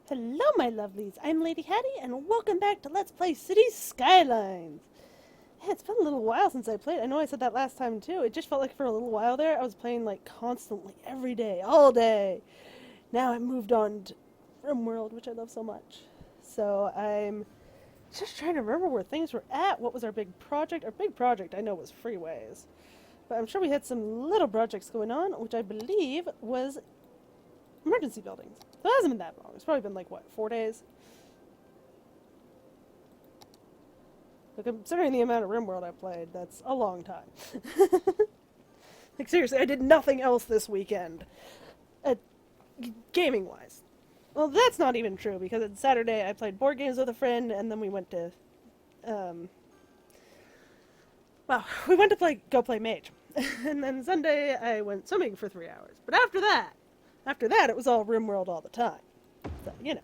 Hello, my lovelies. I'm LadyHatty, and welcome back to Let's Play Cities Skylines. Yeah, it's been a little while since I played. I know I said that last time too. It just felt like for a little while there, I was playing like constantly, every day, all day. Now I moved on to RimWorld, which I love so much. So I'm just trying to remember where things were at. What was our big project? Our big project, I know, was freeways. But I'm sure we had some little projects going on, which I believe was emergency buildings. So it hasn't been that long. It's probably been like, what, 4 days? But considering the amount of RimWorld I played, that's a long time. Like, seriously, I did nothing else this weekend. Uh, Gaming-wise. Well, that's not even true, because on Saturday I played board games with a friend, and then we went to, we went to go play Mage. And then Sunday I went swimming for 3 hours. But after that it was all RimWorld all the time. So, you know.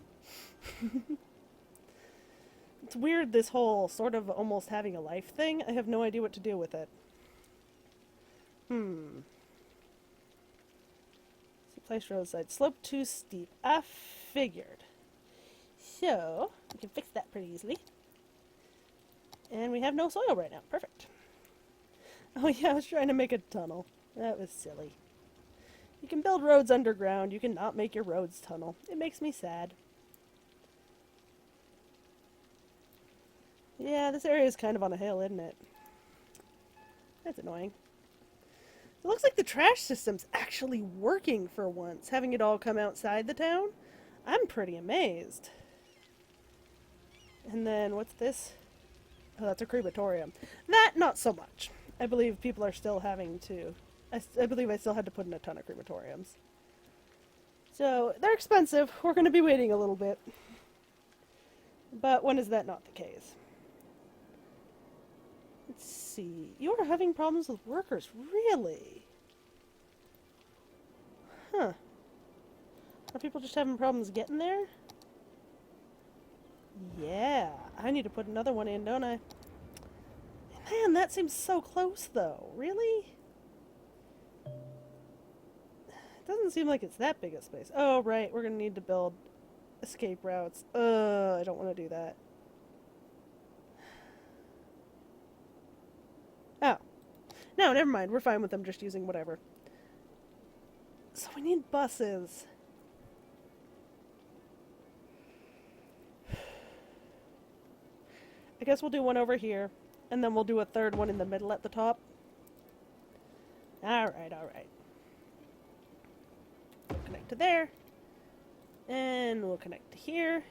It's weird, this whole sort of almost having a life thing. I have no idea what to do with it. Place roadside. Slope too steep. I figured. So, we can fix that pretty easily. And we have no soil right now. Perfect. Oh yeah, I was trying to make a tunnel. That was silly. You can build roads underground. You cannot make your roads tunnel. It makes me sad. Yeah, this area is kind of on a hill, isn't it? That's annoying. It looks like the trash system's actually working for once, having it all come outside the town. I'm pretty amazed. And then, what's this? Oh, that's a crematorium. That, not so much. I believe people are still having to... I believe I still had to put in a ton of crematoriums. So, they're expensive. We're going to be waiting a little bit. But when is that not the case? Let's see. You are having problems with workers. Really? Huh. Are people just having problems getting there? Yeah. I need to put another one in, don't I? Man, that seems so close, though. Really? It doesn't seem like it's that big a space. Oh, right. We're going to need to build escape routes. I don't want to do that. Oh. No, never mind. We're fine with them just using whatever. So we need buses. I guess we'll do one over here, and then we'll do a third one in the middle at the top. Alright, alright. We'll connect to there. And we'll connect to here.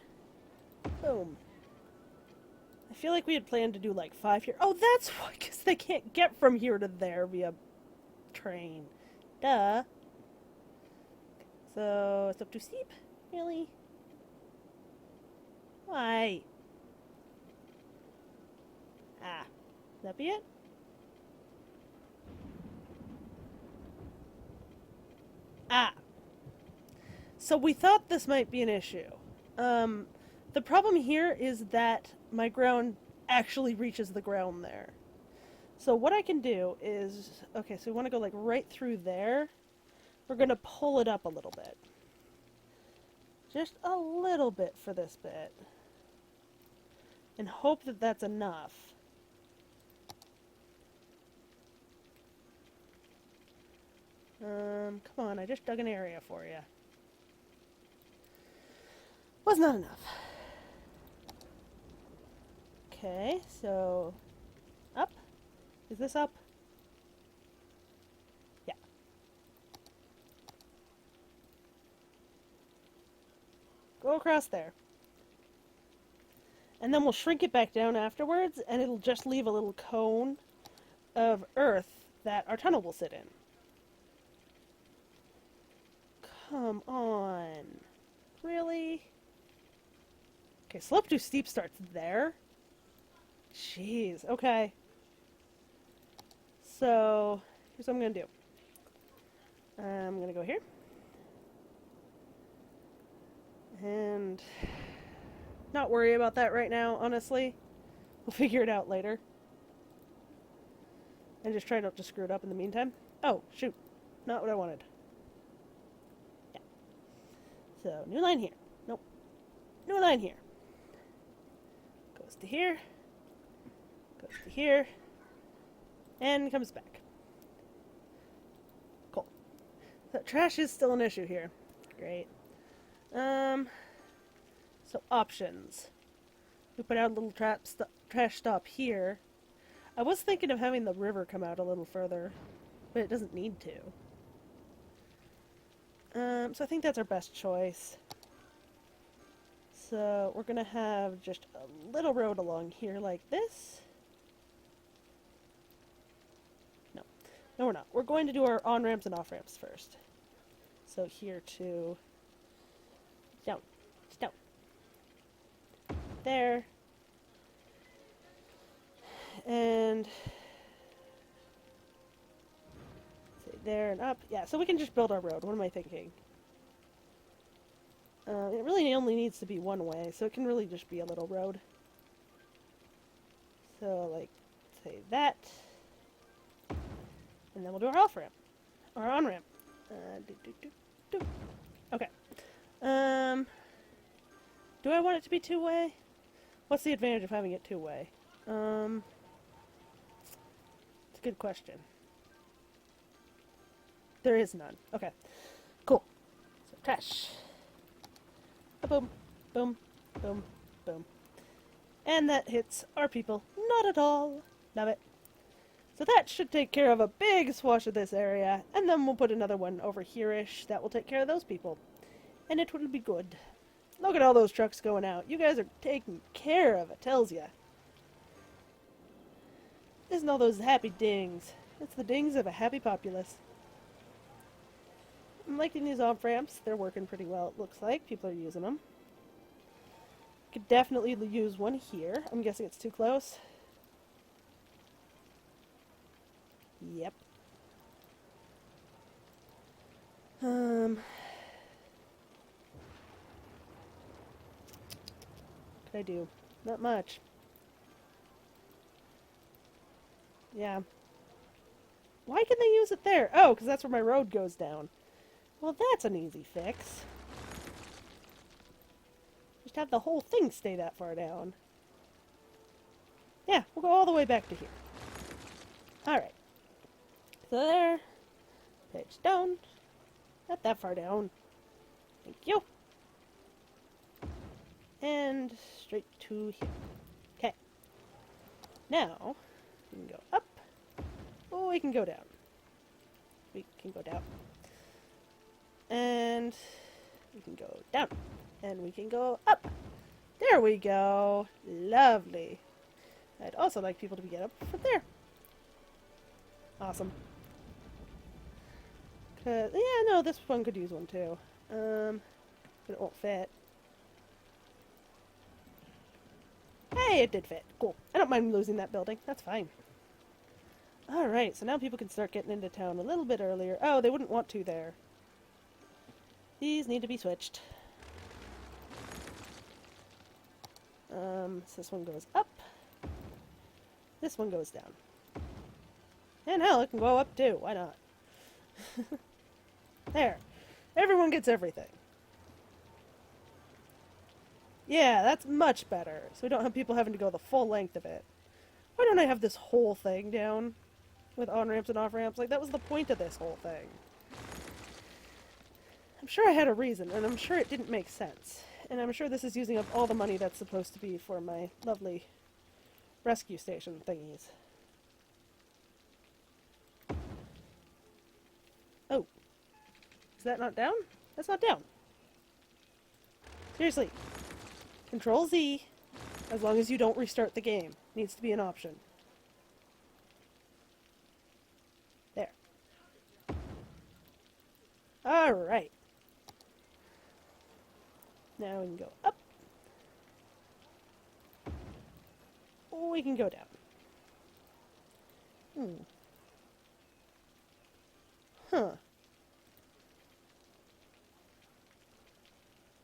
Boom. I feel like we had planned to do like 5 here. Oh, that's why, because they can't get from here to there via train. Duh. So, it's up too steep? Really? Why? Ah. That be it? Ah. So we thought this might be an issue. The problem here is that my ground actually reaches the ground there. So what I can do is, okay, so we want to go like right through there. We're going to pull it up a little bit. Just a little bit for this bit. And hope that that's enough. Come on, I just dug an area for you. Was not enough. Okay, so up? Is this up? Yeah. Go across there. And then we'll shrink it back down afterwards, and it'll just leave a little cone of earth that our tunnel will sit in. Come on. Really? Okay, slope too steep starts there. Jeez, okay. So, here's what I'm going to do. I'm going to go here. And not worry about that right now, honestly. We'll figure it out later. And just try not to screw it up in the meantime. Oh, shoot. Not what I wanted. Yeah. So, new line here. Nope. new line here. Goes to here. Goes to here. And comes back. Cool. So trash is still an issue here. Great. So options. We put out a little trash stop here. I was thinking of having the river come out a little further, but it doesn't need to. So I think that's our best choice. So we're gonna have just a little road along here like this. No, we're not. We're going to do our on-ramps and off-ramps first. So here to... down. Down. There. And... say there and up. Yeah, so we can just build our road. What am I thinking? It really only needs to be one way, so it can really just be a little road. So, like, say that. And then we'll do our off-ramp. Or on-ramp. Okay. Do I want it to be two-way? What's the advantage of having it two-way? It's a good question. There is none. Okay. Cool. So, trash. Boom. Boom. Boom. Boom. And that hits our people. Not at all. Love it. So that should take care of a big swash of this area, and then we'll put another one over here-ish that will take care of those people. And it will be good. Look at all those trucks going out. You guys are taking care of it, tells ya. Isn't all those happy dings? It's the dings of a happy populace. I'm liking these off-ramps. They're working pretty well, it looks like. People are using them. Could definitely use one here. I'm guessing it's too close. Yep. What could I do? Not much. Yeah. Why can they use it there? Oh, because that's where my road goes down. Well, that's an easy fix. Just have the whole thing stay that far down. Yeah, we'll go all the way back to here. Alright. So there. Pitch down. Not that far down. Thank you. And straight to here. Okay. Now, we can go up. Oh, we can go down. We can go down. And we can go down. And we can go up. There we go. Lovely. I'd also like people to get up from there. Awesome. Yeah, no, this one could use one too. But it won't fit. Hey, it did fit. Cool. I don't mind losing that building. That's fine. Alright, so now people can start getting into town a little bit earlier. Oh, they wouldn't want to there. These need to be switched. So this one goes up. This one goes down. And hell, it can go up too. Why not? There. Everyone gets everything. Yeah, that's much better. So we don't have people having to go the full length of it. Why don't I have this whole thing down? With on-ramps and off-ramps? Like, that was the point of this whole thing. I'm sure I had a reason, and I'm sure it didn't make sense. And I'm sure this is using up all the money that's supposed to be for my lovely rescue station thingies. Oh. Is that not down? That's not down. Seriously. Control Z, as long as you don't restart the game. Needs to be an option. There. Alright. Now we can go up. Or we can go down. Huh.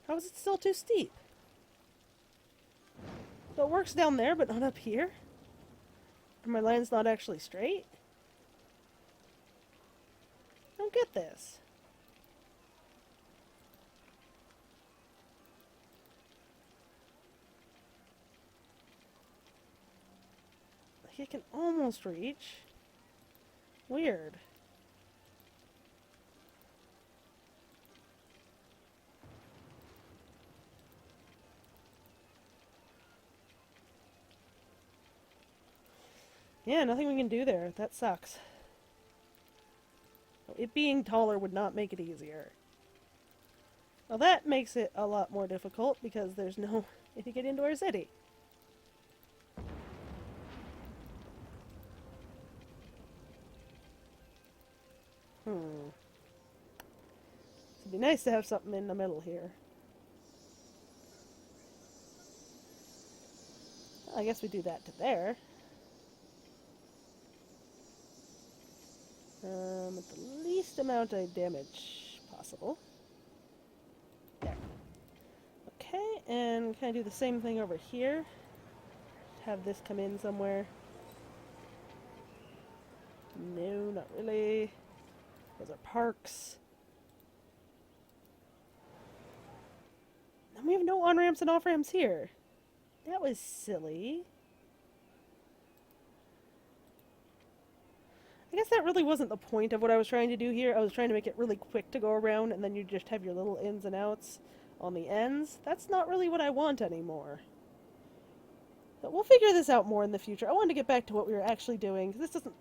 How is it still too steep? So it works down there, but not up here? And my line's not actually straight? I don't get this. it can almost reach. Weird. Yeah, nothing we can do there. That sucks. It being taller would not make it easier. Well, that makes it a lot more difficult because there's no way to get into our city. It'd be nice to have something in the middle here. I guess we do that to there. With the least amount of damage possible. There. Okay, and can I do the same thing over here? Have this come in somewhere? No, not really. Those are parks. And we have no on-ramps and off-ramps here. That was silly. I guess that really wasn't the point of what I was trying to do here. I was trying to make it really quick to go around, and then you just have your little ins and outs on the ends. That's not really what I want anymore. But we'll figure this out more in the future. I wanted to get back to what we were actually doing, because this doesn't...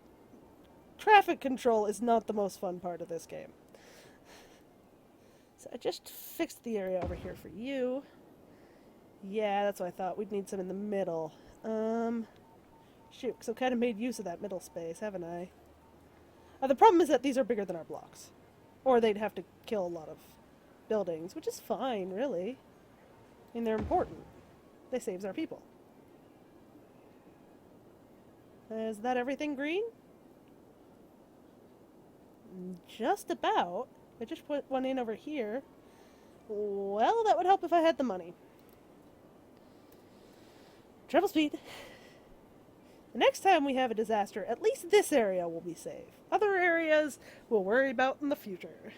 Traffic control is not the most fun part of this game. So I just fixed the area over here for you. Yeah, that's what I thought. We'd need some in the middle. Shoot, because I've kind of made use of that middle space, haven't I? The problem is that these are bigger than our blocks. Or they'd have to kill a lot of buildings, which is fine, really. I mean, they're important. They saves our people. Is that everything green? Just about. I just put one in over here. Well, that would help if I had the money. Travel speed. The next time we have a disaster, at least this area will be safe. Other areas we'll worry about in the future.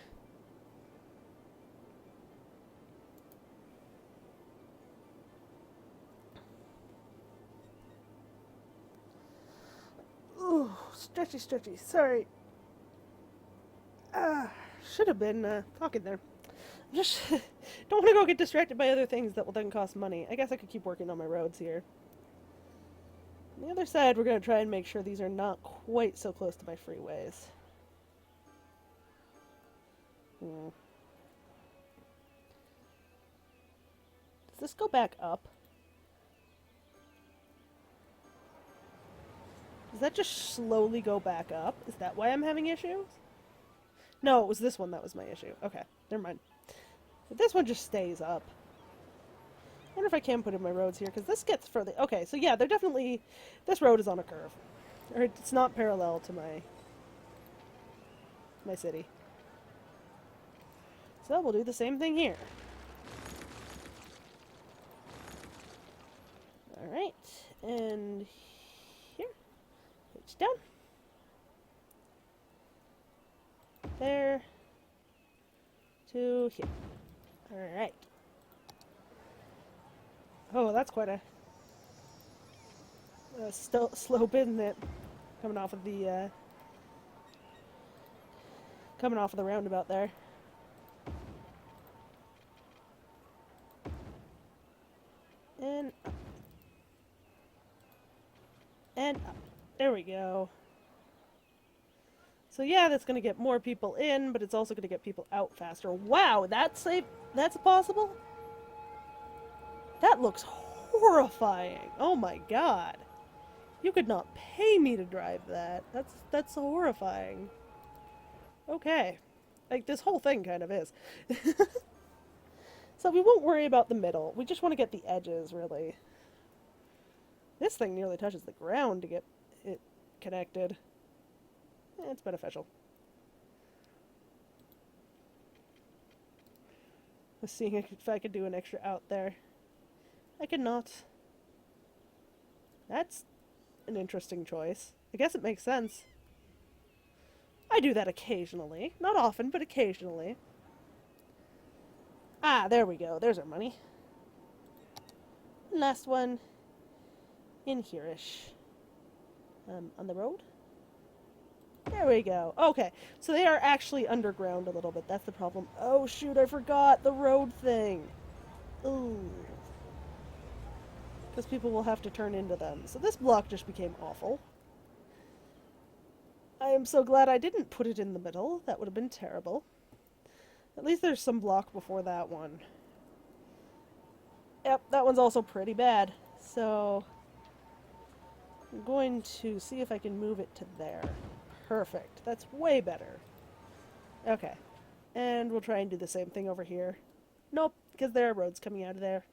Ooh, stretchy, stretchy. Sorry. Should have been talking there. Just don't want to go get distracted by other things that will then cost money. I guess I could keep working on my roads here. On the other side, we're going to try and make sure these are not quite so close to my freeways. Does this go back up? Does that just slowly go back up? Is that why I'm having issues? No, it was this one that was my issue. Okay, never mind. But this one just stays up. I wonder if I can put in my roads here, because this gets further... Okay, so yeah, they're definitely... This road is on a curve. Or it's not parallel to my city. So we'll do the same thing here. Alright, and here. Reach down. There. To here. Alright. Oh, that's quite a slope, isn't it? Coming off of the roundabout there. And up. And up. There we go. So yeah, that's going to get more people in, but it's also going to get people out faster. Wow, that's possible? That looks horrifying. Oh my god. You could not pay me to drive that. That's horrifying. Okay. Like, this whole thing kind of is. So we won't worry about the middle. We just want to get the edges, really. This thing nearly touches the ground to get it connected. It's beneficial. I was seeing if I could do an extra out there. I could not. That's an interesting choice. I guess it makes sense. I do that occasionally. Not often, but occasionally. Ah, there we go. There's our money. Last one. In here-ish. On the road? There we go. Okay, so they are actually underground a little bit. That's the problem. Oh shoot, I forgot the road thing. Ooh. Because people will have to turn into them. So this block just became awful. I am so glad I didn't put it in the middle. That would have been terrible. At least there's some block before that one. Yep, that one's also pretty bad. So I'm going to see if I can move it to there. Perfect. That's way better. Okay. And we'll try and do the same thing over here. Nope, because there are roads coming out of there.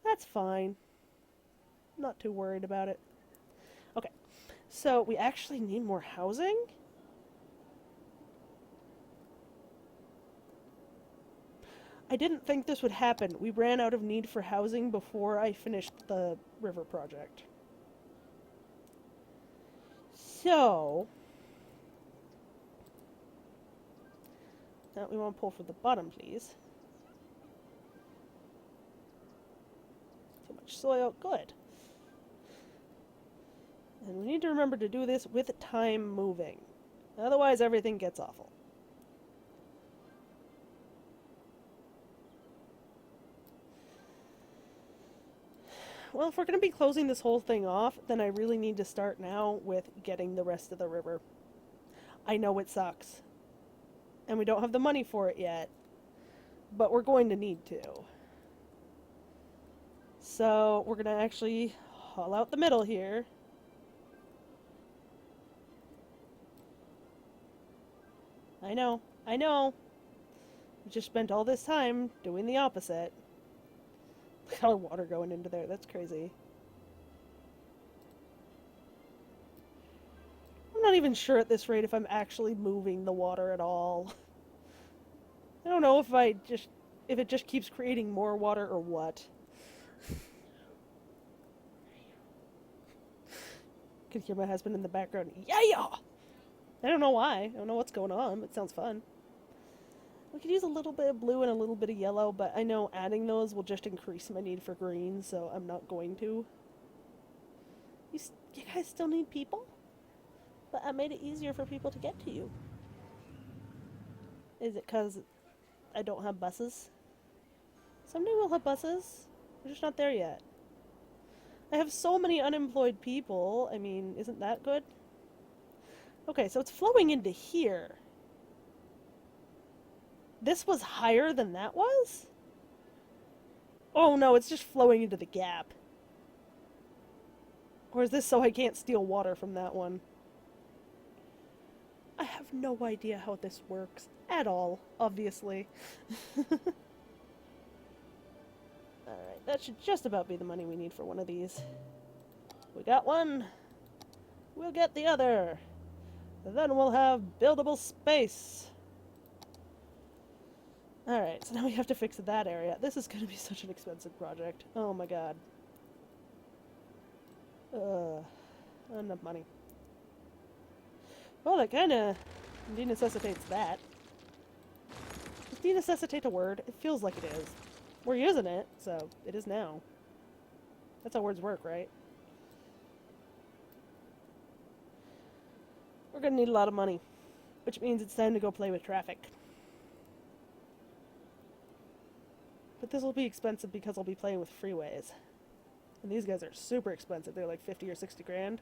That's fine. Not too worried about it. Okay. So we actually need more housing? I didn't think this would happen. We ran out of need for housing before I finished the river project. So now we want to pull from the bottom, please. Too much soil. Good. And we need to remember to do this with time moving. Otherwise, everything gets awful. Well, if we're going to be closing this whole thing off, then I really need to start now with getting the rest of the river. I know it sucks. And we don't have the money for it yet. But we're going to need to. So, we're going to actually haul out the middle here. I know. We just spent all this time doing the opposite. Look at all the water going into there. That's crazy. I'm not even sure at this rate if I'm actually moving the water at all. I don't know if it just keeps creating more water or what. Could hear my husband in the background. Yeah! I don't know why. I don't know what's going on. It sounds fun. We could use a little bit of blue and a little bit of yellow, but I know adding those will just increase my need for green, so I'm not going to. You guys still need people? But I made it easier for people to get to you. Is it because I don't have buses? Someday we'll have buses. We're just not there yet. I have so many unemployed people. I mean, isn't that good? Okay, so it's flowing into here. This was higher than that was? Oh no, it's just flowing into the gap. Or is this so I can't steal water from that one? I have no idea how this works at all, obviously. Alright, that should just about be the money we need for one of these. We got one. We'll get the other. Then we'll have buildable space. Alright, so now we have to fix that area. This is going to be such an expensive project. Oh my god. Not enough money. Well, that kind of denecessitates that. Does denecessitate a word? It feels like it is. We're using it, so it is now. That's how words work, right? We're going to need a lot of money, which means it's time to go play with traffic. But this will be expensive because I'll be playing with freeways. And these guys are super expensive. They're like 50 or 60 grand.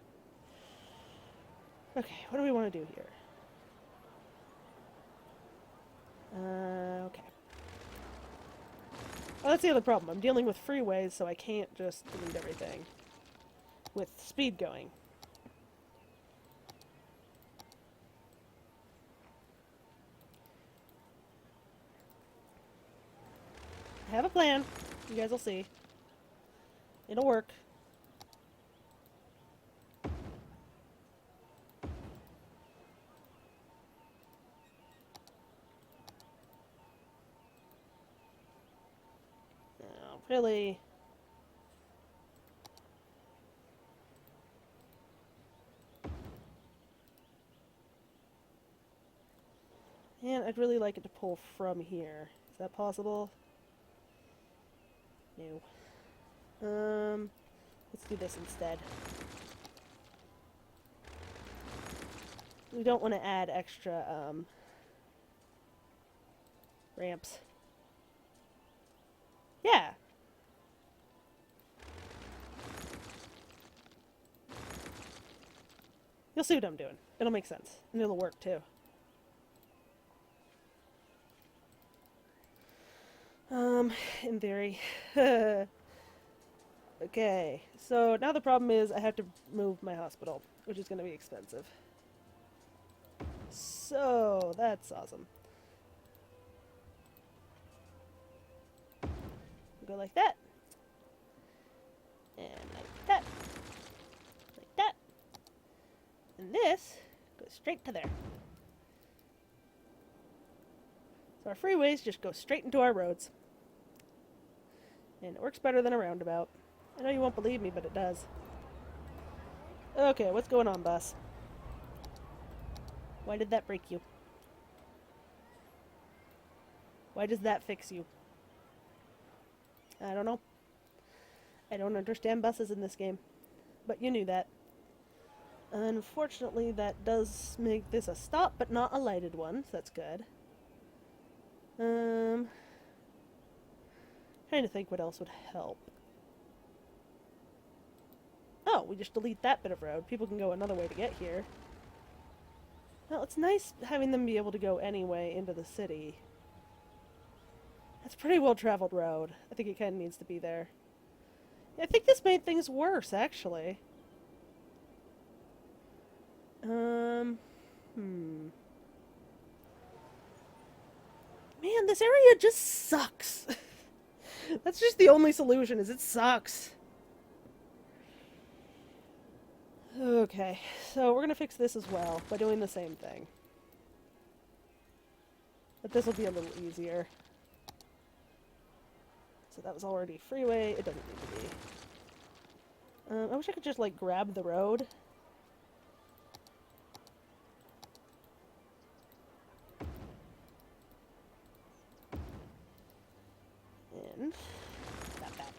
Okay, what do we want to do here? Okay. Oh, that's the other problem. I'm dealing with freeways, so I can't just delete everything with speed going. I have a plan. You guys will see. It'll work. No, really. And I'd really like it to pull from here. Is that possible? No. Let's do this instead. We don't want to add extra ramps. Yeah. You'll see what I'm doing. It'll make sense. And it'll work too. In theory. Okay, so now the problem is I have to move my hospital, which is going to be expensive. So, that's awesome. Go like that. And like that. Like that. And this goes straight to there. So our freeways just go straight into our roads. And it works better than a roundabout. I know you won't believe me, but it does. Okay, what's going on, bus? Why did that break you? Why does that fix you? I don't know. I don't understand buses in this game. But you knew that. Unfortunately, that does make this a stop, but not a lighted one, so that's good. Trying to think what else would help. Oh, we just delete that bit of road. People can go another way to get here. Well, it's nice having them be able to go anyway into the city. That's a pretty well-traveled road. I think it kind of needs to be there. Yeah, I think this made things worse, actually. Man, this area just sucks. That's just the only solution, is it sucks. Okay, so we're gonna fix this as well by doing the same thing. But this will be a little easier. So that was already freeway. It doesn't need to be. I wish I could just, like, grab the road. And got that.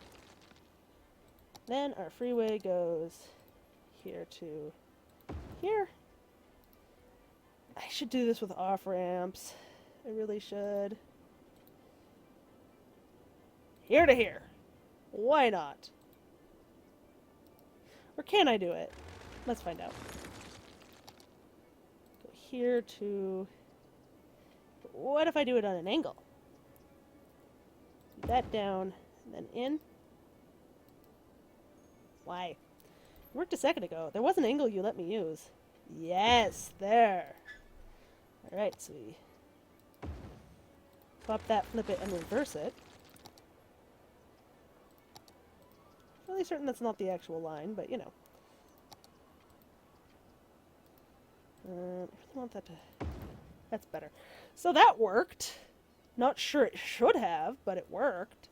Then our freeway goes here to here. I should do this with off-ramps. I really should. Here to here. Why not? Or can I do it? Let's find out. Go here to... What if I do it on an angle? That down, and then in. Why? It worked a second ago. There was an angle you let me use. Yes, there. Alright, so we pop that, flip it, and reverse it. Really certain that's not the actual line, but you know. I really want that to... That's better. So that worked. Not sure it should have, but it worked.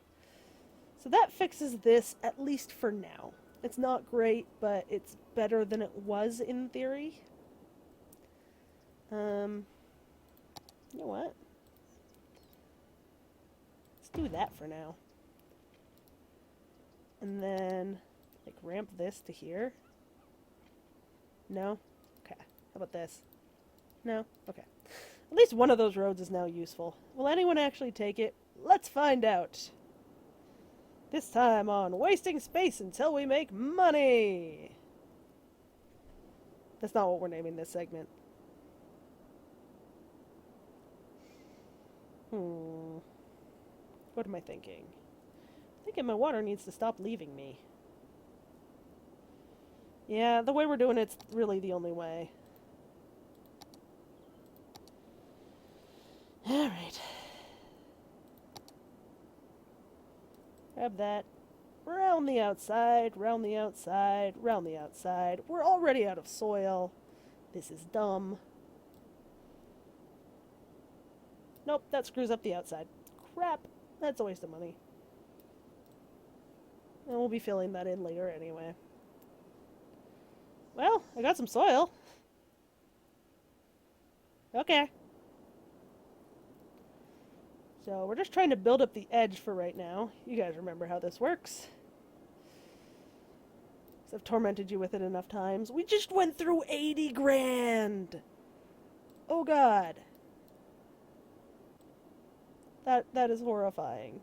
So that fixes this, at least for now. It's not great, but it's better than it was in theory. You know what? Let's do that for now. And then, like, ramp this to here. No? Okay. How about this? No? Okay. At least one of those roads is now useful. Will anyone actually take it? Let's find out. This time on Wasting Space Until We Make Money. That's not what we're naming this segment. What am I thinking? I'm thinking my water needs to stop leaving me. Yeah, the way we're doing it's really the only way. Alright. Grab that. Round the outside, round the outside, round the outside. We're already out of soil. This is dumb. Nope, that screws up the outside. Crap. That's a waste of money. And we'll be filling that in later anyway. Well, I got some soil. Okay. So we're just trying to build up the edge for right now. You guys remember how this works. I've tormented you with it enough times. We just went through 80 grand! Oh god. That is horrifying.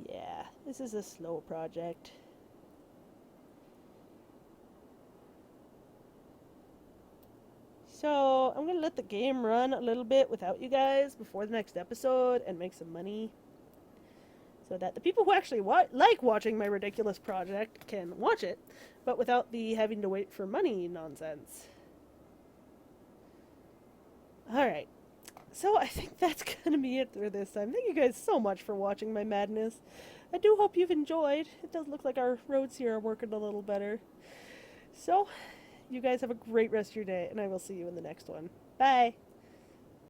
Yeah, this is a slow project. So, I'm gonna let the game run a little bit without you guys before the next episode and make some money. So that the people who actually like watching my ridiculous project can watch it, but without the having to wait for money nonsense. Alright, so I think that's gonna be it for this time. Thank you guys so much for watching my madness. I do hope you've enjoyed. It does look like our roads here are working a little better. So, you guys have a great rest of your day, and I will see you in the next one. Bye!